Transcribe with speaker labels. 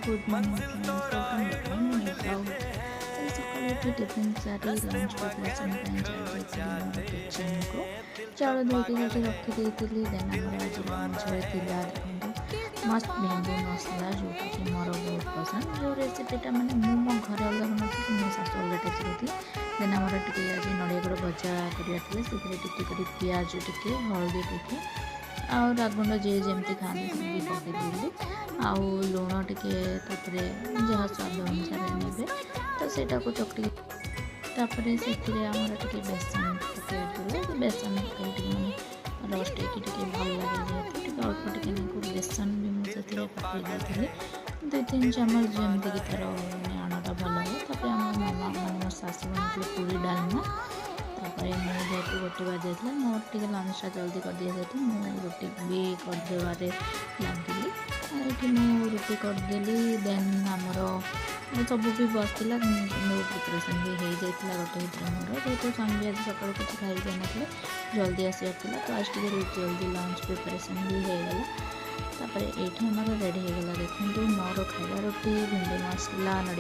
Speaker 1: Good morning friends, welcome back my new blog. आज सकाळୁ उठी tiffin सारी लंच प्रिपरेशन चल जाइए मोर किचन को चाउल धोके ये रखी देती। देन आमर आज लंच थिला देखो मस्त भेंडी मसला जोटा कि मोर बहुत पसंद। जो रेसिपीटा मैंने मो घर अलग बनती मो शाशु अलग टेस्ट थी। देन आमर टे आज नड़िया गुड़ भजा कर पिज टे हलदी टे आउ रागुंड जे जमी खाते सेमती पकईदेली आउ लुण टे जहाँ स्वाद अनुसार ने तो सेटा को चकटी से आमर टे बेसन पकईदे बेसन मैंने रस्ट भल लगे जेहतु अल्प टे बेसन भी मुझे पकईदी 2-3 चम्मच जमती कि तार आणटा भल है। आम मामा मो शाशु बन पूरी डालमा जेहतु गोटे बाजी था मोर टे लंचा जल्दी कर दिया जाती मुझे रुटी भी करदेवे लगिली ये मुझे रुटी करदेली। देन आमर सब भी बसला प्रिपरेसन भी हो जाता गोटे भितर मोर जेहतु स्वामी आज सकाल कुछ खाई जान जल्दी आसार तो आज टे जल्दी लंच प्रिपरेसन भी होगला। तापर ये रेडी होगला देखो मोर खाଇବା रुटी भिंडी मसला नड़िया